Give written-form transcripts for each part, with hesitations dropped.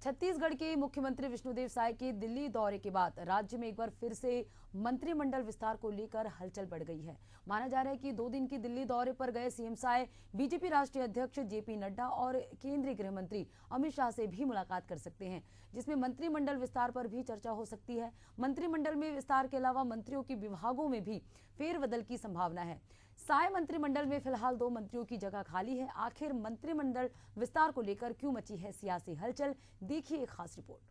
छत्तीसगढ़ के मुख्यमंत्री विष्णुदेव साय के दिल्ली दौरे के बाद राज्य में एक बार फिर से मंत्रिमंडल विस्तार को लेकर हलचल बढ़ गई है। माना जा रहा है कि 2 दिन की दिल्ली दौरे पर गए सीएम साय बीजेपी राष्ट्रीय अध्यक्ष जेपी नड्डा और केंद्रीय गृह मंत्री अमित शाह से भी मुलाकात कर सकते हैं, जिसमें मंत्रिमंडल विस्तार पर भी चर्चा हो सकती है। मंत्रिमंडल में विस्तार के अलावा मंत्रियों के विभागों में भी फेरबदल की संभावना है। साय मंत्रिमंडल में फिलहाल 2 मंत्रियों की जगह खाली है। आखिर मंत्रिमंडल विस्तार को लेकर क्यों मची है सियासी हलचल, देखिए एक खास रिपोर्ट।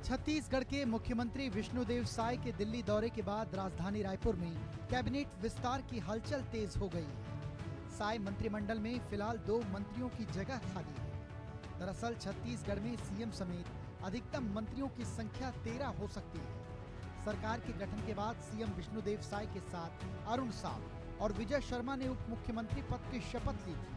छत्तीसगढ़ के मुख्यमंत्री विष्णुदेव साय के दिल्ली दौरे के बाद राजधानी रायपुर में कैबिनेट विस्तार की हलचल तेज हो गई है। साय मंत्रिमंडल में फिलहाल 2 मंत्रियों की जगह खाली है। दरअसल छत्तीसगढ़ में सीएम समेत अधिकतम मंत्रियों की संख्या 13 हो सकती है। सरकार के गठन के बाद सीएम विष्णुदेव साय के साथ अरुण साव और विजय शर्मा ने उप मुख्यमंत्री पद की शपथ ली थी,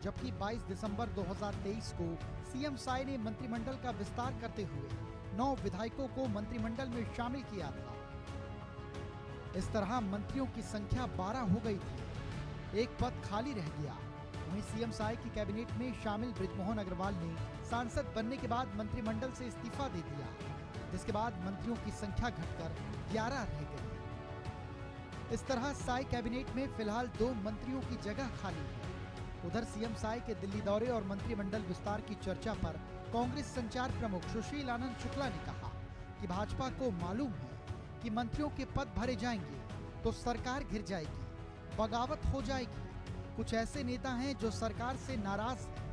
जबकि 22 दिसंबर 2023 को सीएम साय ने मंत्रिमंडल का विस्तार करते हुए 9 विधायकों को मंत्रिमंडल में शामिल किया था। इस तरह मंत्रियों की संख्या 12 हो गई थी, एक पद खाली रह गया। वहीं सीएम साय की कैबिनेट में शामिल बृजमोहन अग्रवाल ने सांसद बनने के बाद मंत्रिमंडल से इस्तीफा दे दिया, जिसके बाद मंत्रियों की संख्या घटकर 11 रह गई। इस तरह साय कैबिनेट में फिलहाल 2 मंत्रियों की जगह खाली है। उधर सीएम साय के दिल्ली दौरे और मंत्रिमंडल विस्तार की चर्चा पर कांग्रेस संचार प्रमुख सुशील आनंद शुक्ला ने कहा कि भाजपा को मालूम है कि मंत्रियों के पद भरे जाएंगे तो सरकार घिर जाएगी, बगावत हो जाएगी। कुछ ऐसे नेता हैं जो सरकार से नाराज हैं।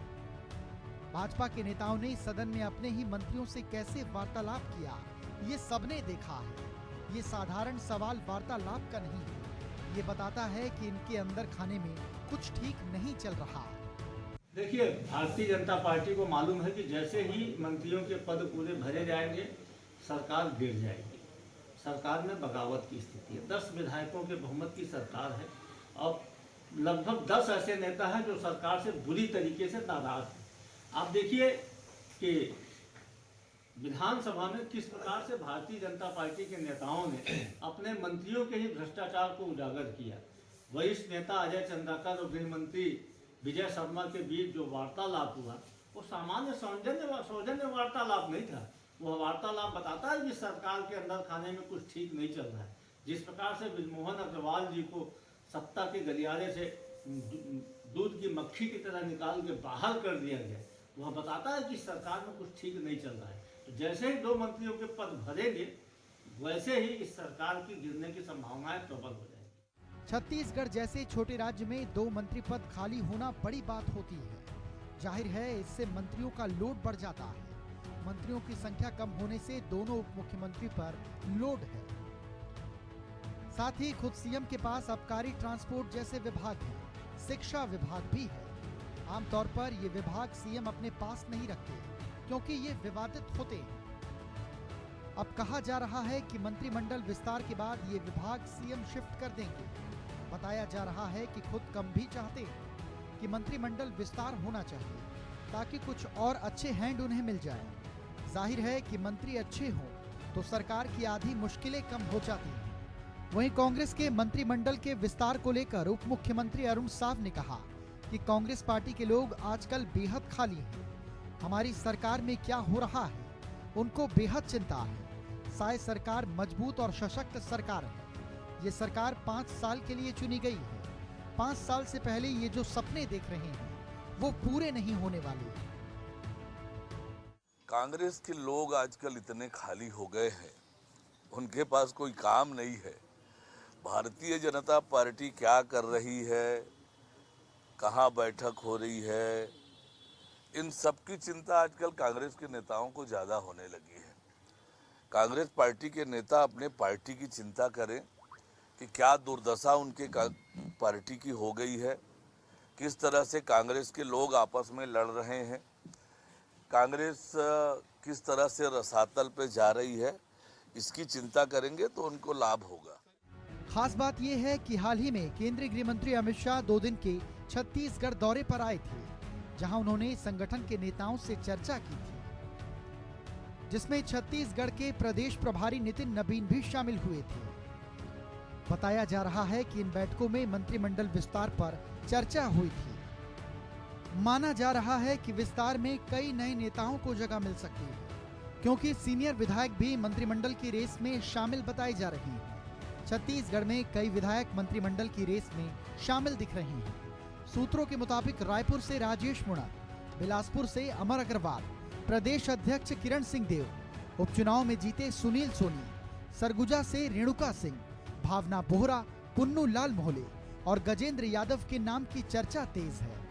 भाजपा के नेताओं ने सदन में अपने ही मंत्रियों से कैसे वार्तालाप किया, ये सबने देखा है। ये साधारण सवाल वार्तालाप का नहीं है, ये बताता है कि इनके अंदर खाने में कुछ ठीक नहीं चल रहा। देखिए, भारतीय जनता पार्टी को मालूम है कि जैसे ही मंत्रियों के पद पूरे भरे जाएंगे सरकार गिर जाएगी। सरकार में बगावत की स्थिति है। 10 विधायकों के बहुमत की सरकार है और लगभग 10 ऐसे नेता हैं जो सरकार से बुरी तरीके से नाराज हैं। आप देखिए कि विधानसभा में किस प्रकार से भारतीय जनता पार्टी के नेताओं ने अपने मंत्रियों के ही भ्रष्टाचार को उजागर किया। वरिष्ठ नेता अजय चंद्राकर और गृह मंत्री विजय शर्मा के बीच जो वार्तालाप हुआ वो सामान्य सौजन्य वार्तालाप नहीं था। वह वार्तालाप बताता है कि सरकार के अंदर खाने में कुछ ठीक नहीं चल रहा है। जिस प्रकार से बृजमोहन अग्रवाल जी को सत्ता के गलियारे से दूध की मक्खी की तरह निकाल के बाहर कर दिया गया, वह बताता है कि सरकार में कुछ ठीक नहीं चल रहा है। तो जैसे ही 2 मंत्रियों के पद भरेंगे वैसे ही इस सरकार की गिरने की संभावनाएं प्रबल हो जाएगी। छत्तीसगढ़ जैसे छोटे राज्य में 2 मंत्री पद खाली होना बड़ी बात होती है। जाहिर है इससे मंत्रियों का लोड बढ़ जाता है। मंत्रियों की संख्या कम होने से दोनों उप मुख्यमंत्री पर लोड है। साथ ही खुद सीएम के पास आबकारी, ट्रांसपोर्ट जैसे विभाग हैं, शिक्षा विभाग भी है। आमतौर पर ये विभाग सीएम अपने पास नहीं रखते क्योंकि ये विवादित होते हैं। अब कहा जा रहा है कि मंत्रिमंडल विस्तार के बाद ये विभाग सीएम शिफ्ट कर देंगे। बताया जा रहा है कि खुद कम भी चाहते हैं कि मंत्रिमंडल विस्तार होना चाहिए ताकि कुछ और अच्छे हैंड उन्हें मिल जाए। जाहिर है कि मंत्री अच्छे हों तो सरकार की आधी मुश्किलें कम हो जाती हैं। वहीं कांग्रेस के मंत्रिमंडल के विस्तार को लेकर उप मुख्यमंत्री अरुण साव ने कहा कि कांग्रेस पार्टी के लोग आजकल बेहद खाली हैं। हमारी सरकार में क्या हो रहा है उनको बेहद चिंता है। साय सरकार मजबूत और सशक्त सरकार है। ये सरकार 5 साल के लिए चुनी गई है। 5 साल से पहले ये जो सपने देख रहे हैं वो पूरे नहीं होने वाले। कांग्रेस के लोग आजकल इतने खाली हो गए हैं, उनके पास कोई काम नहीं है। भारतीय जनता पार्टी क्या कर रही है, कहाँ बैठक हो रही है, इन सब की चिंता आजकल कांग्रेस के नेताओं को ज़्यादा होने लगी है। कांग्रेस पार्टी के नेता अपने पार्टी की चिंता करें कि क्या दुर्दशा उनके पार्टी की हो गई है, किस तरह से कांग्रेस के लोग आपस में लड़ रहे हैं, कांग्रेस किस तरह से रसातल पे जा रही है, इसकी चिंता करेंगे तो उनको लाभ होगा। खास बात यह है कि हाल ही में केंद्रीय गृह मंत्री अमित शाह 2 दिन के छत्तीसगढ़ दौरे पर आए थे, जहां उन्होंने संगठन के नेताओं से चर्चा की थी, जिसमें छत्तीसगढ़ के प्रदेश प्रभारी नितिन नबीन भी शामिल हुए थे। बताया जा रहा है कि इन बैठकों में मंत्रिमंडल विस्तार पर चर्चा हुई थी। माना जा रहा है कि विस्तार में कई नए नेताओं को जगह मिल सकती है, क्योंकि सीनियर विधायक भी मंत्रिमंडल की रेस में शामिल बताए जा रहे हैं। छत्तीसगढ़ में कई विधायक मंत्रिमंडल की रेस में शामिल दिख रहे हैं। सूत्रों के मुताबिक रायपुर से राजेश मुणत, बिलासपुर से अमर अग्रवाल, प्रदेश अध्यक्ष किरण सिंह देव, उपचुनाव में जीते सुनील सोनी, सरगुजा से रेणुका सिंह, भावना बोहरा, पुन्नू लाल मोहले और गजेंद्र यादव के नाम की चर्चा तेज है।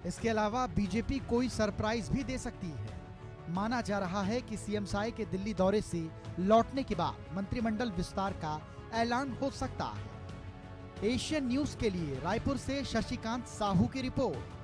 इसके अलावा बीजेपी कोई सरप्राइज भी दे सकती है। माना जा रहा है कि सीएम साय के दिल्ली दौरे से लौटने के बाद मंत्रिमंडल विस्तार का ऐलान हो सकता है। एशियन न्यूज के लिए रायपुर से शशिकांत साहू की रिपोर्ट।